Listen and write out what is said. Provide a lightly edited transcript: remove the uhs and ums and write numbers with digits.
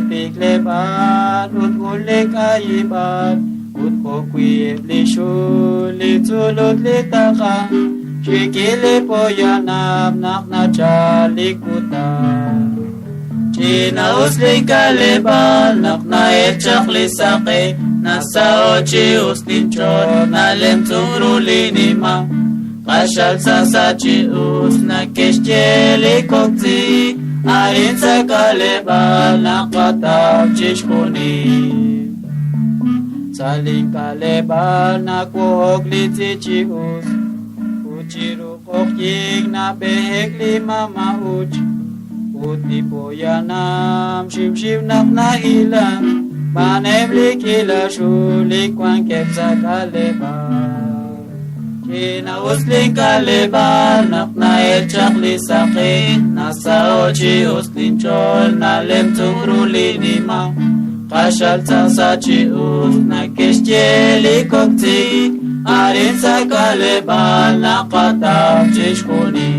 tikleban ut ulek ayiban ut kokwi lishu litsulut litaka Chikile poyanam nakna chalikuta China usli kalebal nakna echakli sake Nasa ochi uslinchot nalem turulinima Qashal sasachi usna keshjeli kokti Arin sa kalebal naqatab chishkuni Saling kalebal nakuhog litsi us Uchiru kokjig na behek lima mauch Uti poyanam shim nakna ilam Manem likila shulik wan kepsa kalebal China uslin kalebal nakna echakli saqi Nasa ochi uslin chol nalem tungrulinima Qashal tsasachi usna keshjeli kokti Arin sa kalebal naqatab chishkuni